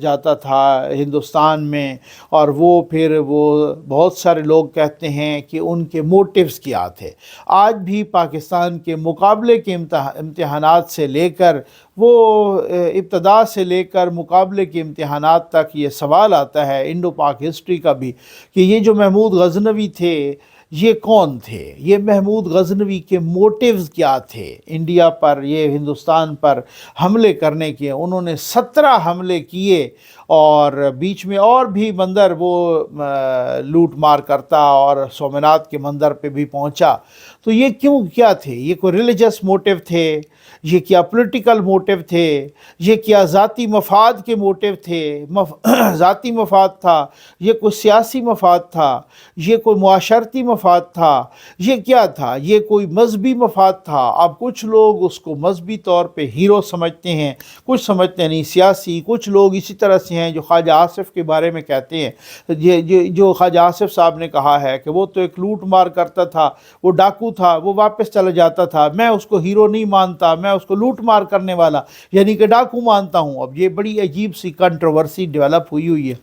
جاتا تھا ہندوستان میں، اور وہ پھر وہ بہت سارے لوگ کہتے ہیں کہ ان کے موٹیوز کیا تھے۔ آج بھی پاکستان کے مقابلے کے امتحانات سے لے کر وہ ابتدا سے لے کر مقابلے کے امتحانات تک یہ سوال آتا ہے انڈو پاک ہسٹری کا بھی، کہ یہ جو محمود غزنوی تھے یہ کون تھے؟ یہ محمود غزنوی کے موٹیوز کیا تھے انڈیا پر، یہ ہندوستان پر حملے کرنے کے؟ انہوں نے 17 حملے کیے، اور بیچ میں اور بھی مندر وہ لوٹ مار کرتا، اور سومنات کے مندر پہ بھی پہنچا۔ تو یہ کیوں کیا تھے؟ یہ کوئی ریلیجس موٹیو تھے؟ یہ کیا پولیٹیکل موٹیو تھے؟ یہ کیا ذاتی مفاد کے موٹیو تھے؟ ذاتی مفاد تھا؟ یہ کوئی سیاسی مفاد تھا؟ یہ کوئی معاشرتی مفاد تھا؟ یہ کیا تھا؟ یہ کوئی مذہبی مفاد تھا؟ اب کچھ لوگ اس کو مذہبی طور پہ ہیرو سمجھتے ہیں، کچھ سمجھتے نہیں سیاسی، کچھ لوگ اسی طرح سے ہیں جو خواجہ آصف کے بارے میں کہتے ہیں، جو خواجہ آصف صاحب نے کہا ہے کہ وہ تو ایک لوٹ مار کرتا تھا، وہ ڈاکو تھا، وہ واپس چلا جاتا تھا، میں اس کو ہیرو نہیں مانتا، میں اس کو لوٹ مار کرنے والا یعنی کہ ڈاکو مانتا ہوں۔ اب یہ بڑی عجیب سی کنٹروورسی ڈیولپ ہوئی ہے۔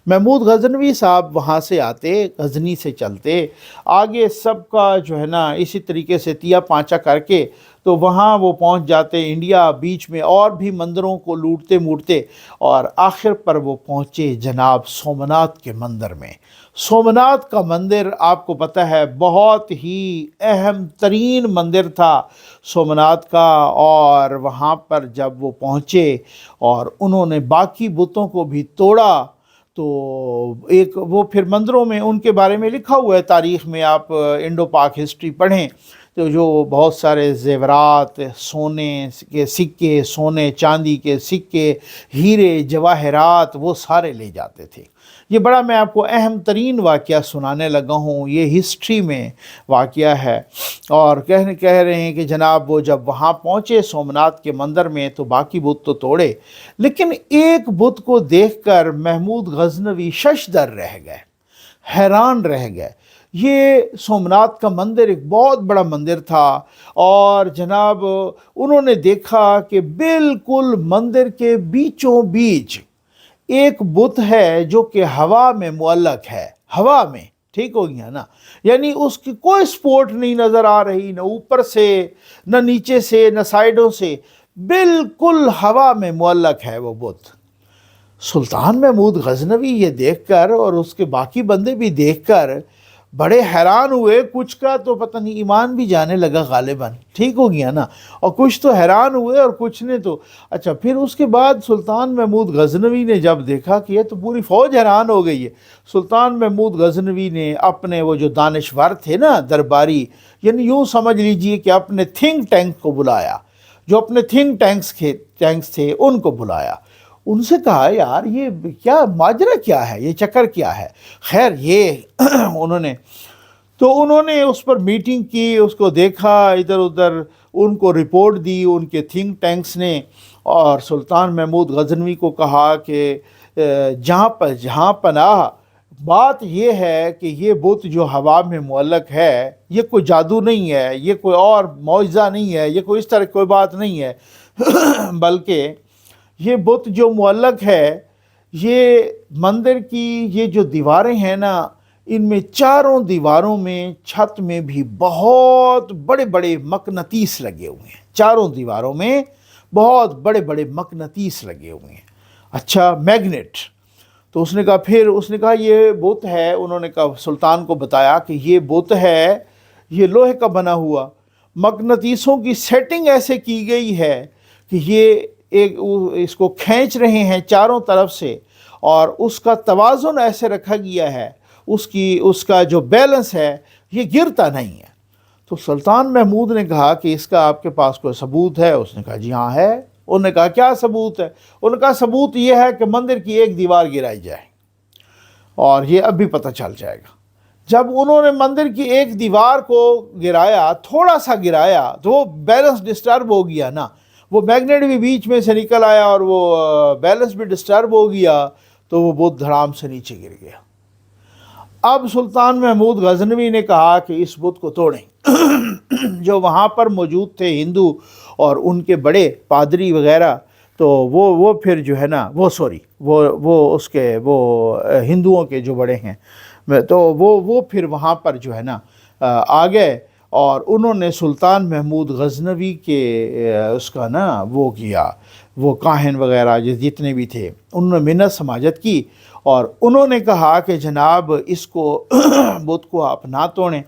محمود غزنوی صاحب وہاں سے آتے، غزنی سے چلتے آگے، سب کا جو ہے نا اسی طریقے سے تیا پانچا کر کے تو وہاں وہ پہنچ جاتے انڈیا، بیچ میں اور بھی مندروں کو لوٹتے موٹتے، اور آخر پر وہ پہنچے جناب سومنات کے مندر میں۔ سومنات کا مندر آپ کو پتہ ہے بہت ہی اہم ترین مندر تھا سومنات کا، اور وہاں پر جب وہ پہنچے اور انہوں نے باقی بتوں کو بھی توڑا، تو ایک وہ پھر مندروں میں ان کے بارے میں لکھا ہوا ہے تاریخ میں، آپ انڈو پاک ہسٹری پڑھیں تو جو بہت سارے زیورات، سونے کے سکے، سونے چاندی کے سکے، ہیرے جواہرات وہ سارے لے جاتے تھے۔ یہ بڑا میں آپ کو اہم ترین واقعہ سنانے لگا ہوں، یہ ہسٹری میں واقعہ ہے، اور کہہ رہے ہیں کہ جناب وہ جب وہاں پہنچے سومنات کے مندر میں تو باقی بت تو توڑے، لیکن ایک بت کو دیکھ کر محمود غزنوی ششدر رہ گئے، حیران رہ گئے۔ یہ سومنات کا مندر ایک بہت بڑا مندر تھا، اور جناب انہوں نے دیکھا کہ بالکل مندر کے بیچوں بیچ ایک بت ہے جو کہ ہوا میں معلق ہے، ہوا میں، ٹھیک ہو گیا نا، یعنی اس کی کوئی سپورٹ نہیں نظر آ رہی، نہ اوپر سے نہ نیچے سے نہ سائیڈوں سے، بالکل ہوا میں معلق ہے وہ بت۔ سلطان محمود غزنوی یہ دیکھ کر اور اس کے باقی بندے بھی دیکھ کر بڑے حیران ہوئے، کچھ کا تو پتہ نہیں ایمان بھی جانے لگا غالباً، ٹھیک ہو گیا نا، اور کچھ تو حیران ہوئے اور کچھ نے تو اچھا۔ پھر اس کے بعد سلطان محمود غزنوی نے جب دیکھا کہ یہ تو پوری فوج حیران ہو گئی ہے، سلطان محمود غزنوی نے اپنے وہ جو دانشور تھے نا درباری، یعنی یوں سمجھ لیجئے کہ اپنے تھنک ٹینک کو بلایا، جو اپنے تھنک ٹینکس تھے ان کو بلایا، ان سے کہا یار یہ کیا ماجرا کیا ہے، یہ چکر کیا ہے؟ خیر یہ انہوں نے اس پر میٹنگ کی، اس کو دیکھا ادھر ادھر، ان کو رپورٹ دی ان کے تھنک ٹینکس نے، اور سلطان محمود غزنوی کو کہا کہ جہاں پناہ بات یہ ہے کہ یہ بت جو ہوا میں معلق ہے یہ کوئی جادو نہیں ہے، یہ کوئی اور معجزہ نہیں ہے، یہ کوئی اس طرح کوئی بات نہیں ہے، بلکہ یہ بت جو معلق ہے، یہ مندر کی یہ جو دیواریں ہیں نا، ان میں چاروں دیواروں میں چھت میں بھی بہت بڑے بڑے مقناطیس لگے ہوئے ہیں، چاروں دیواروں میں بہت بڑے بڑے مقناطیس لگے ہوئے ہیں، اچھا میگنیٹ۔ تو اس نے کہا یہ بت ہے، انہوں نے کہا سلطان کو بتایا کہ یہ بت ہے، یہ لوہے کا بنا ہوا، مقناطیسوں کی سیٹنگ ایسے کی گئی ہے کہ یہ اس کو کھینچ رہے ہیں چاروں طرف سے، اور اس کا توازن ایسے رکھا گیا ہے، اس کا جو بیلنس ہے یہ گرتا نہیں ہے۔ تو سلطان محمود نے کہا کہ اس کا آپ کے پاس کوئی ثبوت ہے؟ اس نے کہا جی ہاں ہے۔ انہوں نے کہا کیا ثبوت ہے؟ انہوں نے کہا ثبوت یہ ہے کہ مندر کی ایک دیوار گرائی جائے، اور یہ اب بھی پتہ چل جائے گا۔ جب انہوں نے مندر کی ایک دیوار کو گرایا، تھوڑا سا گرایا، تو وہ بیلنس ڈسٹرب ہو گیا نا، وہ میگنیٹ بھی بیچ میں سے نکل آیا اور وہ بیلنس بھی ڈسٹرب ہو گیا، تو وہ بت دھڑام سے نیچے گر گیا۔ اب سلطان محمود غزنوی نے کہا کہ اس بت کو توڑیں۔ جو وہاں پر موجود تھے ہندو اور ان کے بڑے پادری وغیرہ، تو وہ پھر جو ہے نا وہ اس کے وہ ہندوؤں کے جو بڑے ہیں تو وہ پھر وہاں پر جو ہے نا آ گئے اور انہوں نے سلطان محمود غزنوی کے اس کا نا وہ کیا، وہ کاہن وغیرہ جتنے بھی تھے انہوں نے منت سماجت کی اور انہوں نے کہا کہ جناب اس کو بت کو آپ نہ توڑیں،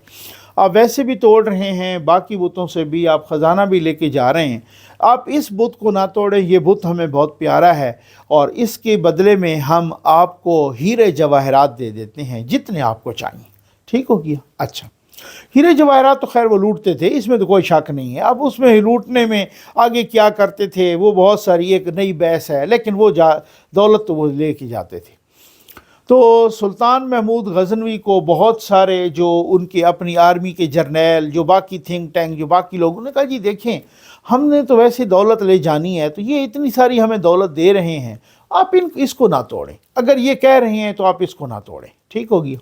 آپ ویسے بھی توڑ رہے ہیں، باقی بتوں سے بھی آپ خزانہ بھی لے کے جا رہے ہیں، آپ اس بت کو نہ توڑیں، یہ بت ہمیں بہت پیارا ہے اور اس کے بدلے میں ہم آپ کو ہیرے جواہرات دے دیتے ہیں جتنے آپ کو چاہیے۔ ٹھیک ہو گیا؟ اچھا، ہیرے جواہرات تو خیر وہ لوٹتے تھے، اس میں تو کوئی شک نہیں ہے، اب اس میں لوٹنے میں آگے کیا کرتے تھے وہ بہت ساری ایک نئی بحث ہے، لیکن وہ دولت تو وہ لے کے جاتے تھے۔ تو سلطان محمود غزنوی کو بہت سارے جو ان کی اپنی آرمی کے جرنیل، جو باقی تھنک ٹینک، جو باقی لوگوں نے کہا جی دیکھیں ہم نے تو ویسے دولت لے جانی ہے، تو یہ اتنی ساری ہمیں دولت دے رہے ہیں، آپ اس کو نہ توڑیں، اگر یہ کہہ رہے ہیں تو آپ اس کو نہ توڑیں۔ ٹھیک ہو گیا؟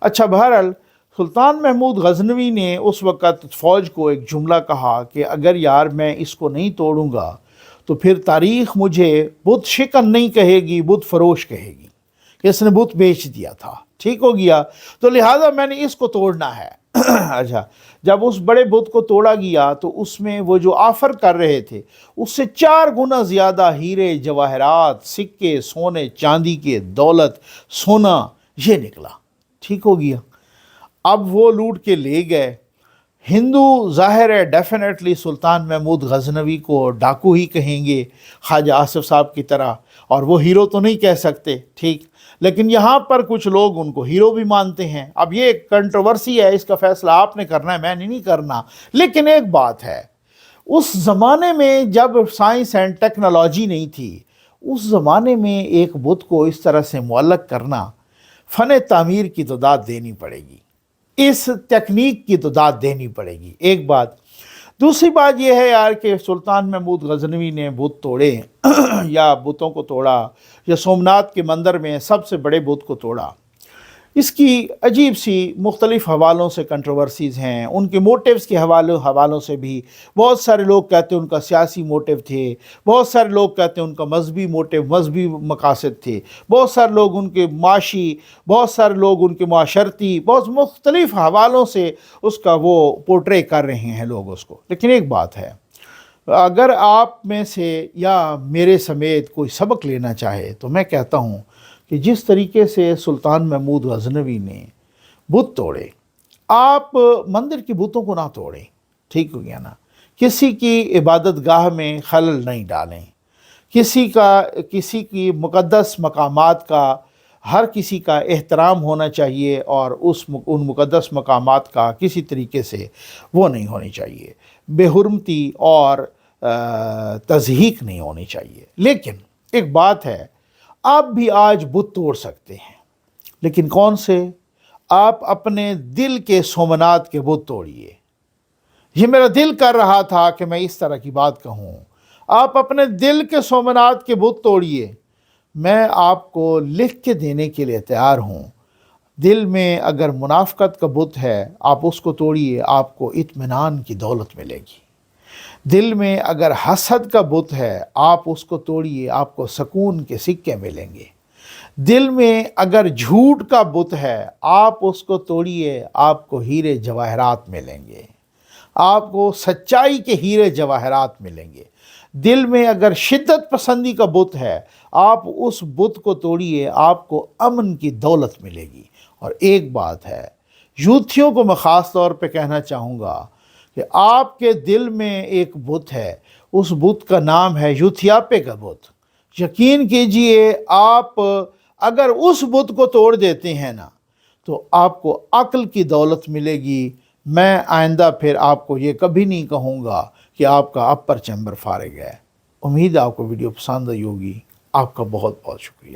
اچھا، بہرحال سلطان محمود غزنوی نے اس وقت فوج کو ایک جملہ کہا کہ اگر یار میں اس کو نہیں توڑوں گا تو پھر تاریخ مجھے بت شکن نہیں کہے گی، بت فروش کہے گی کہ اس نے بت بیچ دیا تھا۔ ٹھیک ہو گیا؟ تو لہٰذا میں نے اس کو توڑنا ہے۔ اچھا، جب اس بڑے بت کو توڑا گیا تو اس میں وہ جو آفر کر رہے تھے اس سے 4 گنا زیادہ ہیرے جواہرات، سکے، سونے چاندی کے، دولت، سونا یہ نکلا۔ ٹھیک ہو گیا؟ اب وہ لوٹ کے لے گئے۔ ہندو ظاہر ہے ڈیفینیٹلی سلطان محمود غزنوی کو ڈاکو ہی کہیں گے، خواجہ آصف صاحب کی طرح، اور وہ ہیرو تو نہیں کہہ سکتے، ٹھیک، لیکن یہاں پر کچھ لوگ ان کو ہیرو بھی مانتے ہیں۔ اب یہ ایک کنٹروورسی ہے، اس کا فیصلہ آپ نے کرنا ہے، میں نے نہیں کرنا، لیکن ایک بات ہے، اس زمانے میں جب سائنس اینڈ ٹیکنالوجی نہیں تھی، اس زمانے میں ایک بت کو اس طرح سے معلق کرنا، فن تعمیر کی تو داد دینی پڑے گی، اس تکنیک کی تو داد دینی پڑے گی، ایک بات۔ دوسری بات یہ ہے یار کہ سلطان محمود غزنوی نے بت توڑے یا بتوں کو توڑا، یا سومناتھ کے مندر میں سب سے بڑے بت کو توڑا، اس کی عجیب سی مختلف حوالوں سے کنٹروورسیز ہیں، ان کے موٹیوز کے حوالوں سے بھی بہت سارے لوگ کہتے ہیں ان کا سیاسی موٹیو تھے، بہت سارے لوگ کہتے ہیں ان کا مذہبی موٹیو، مذہبی مقاصد تھے، بہت سارے لوگ ان کے معاشی، بہت سارے لوگ ان کے معاشرتی، بہت مختلف حوالوں سے اس کا وہ پورٹرے کر رہے ہیں لوگ اس کو۔ لیکن ایک بات ہے، اگر آپ میں سے یا میرے سمیت کوئی سبق لینا چاہے تو میں کہتا ہوں کہ جس طریقے سے سلطان محمود غزنوی نے بت توڑے، آپ مندر کی بتوں کو نہ توڑیں۔ ٹھیک ہو گیا نا؟ کسی کی عبادت گاہ میں خلل نہیں ڈالیں، کسی کی مقدس مقامات کا، ہر کسی کا احترام ہونا چاہیے اور ان مقدس مقامات کا کسی طریقے سے وہ نہیں ہونی چاہیے، بے حرمتی اور تضحیک نہیں ہونی چاہیے۔ لیکن ایک بات ہے، آپ بھی آج بت توڑ سکتے ہیں، لیکن کون سے؟ آپ اپنے دل کے سومناتھ کے بت توڑیے۔ یہ میرا دل کر رہا تھا کہ میں اس طرح کی بات کہوں، آپ اپنے دل کے سومناتھ کے بت توڑیے، میں آپ کو لکھ کے دینے کے لیے تیار ہوں۔ دل میں اگر منافقت کا بت ہے آپ اس کو توڑیے، آپ کو اطمینان کی دولت ملے گی۔ دل میں اگر حسد کا بت ہے آپ اس کو توڑیے، آپ کو سکون کے سکے ملیں گے۔ دل میں اگر جھوٹ کا بت ہے آپ اس کو توڑیے، آپ کو ہیرے جواہرات ملیں گے، آپ کو سچائی کے ہیرے جواہرات ملیں گے۔ دل میں اگر شدت پسندی کا بت ہے آپ اس بت کو توڑیے، آپ کو امن کی دولت ملے گی۔ اور ایک بات ہے، یوتھیوں کو میں خاص طور پہ کہنا چاہوں گا کہ آپ کے دل میں ایک بت ہے، اس بت کا نام ہے یوتھیاپے کا بت۔ یقین کیجئے آپ اگر اس بت کو توڑ دیتے ہیں نا تو آپ کو عقل کی دولت ملے گی۔ میں آئندہ پھر آپ کو یہ کبھی نہیں کہوں گا کہ آپ کا اپر چیمبر فارغ ہے۔ امید ہے آپ کو ویڈیو پسند آئی ہوگی۔ آپ کا بہت بہت شکریہ۔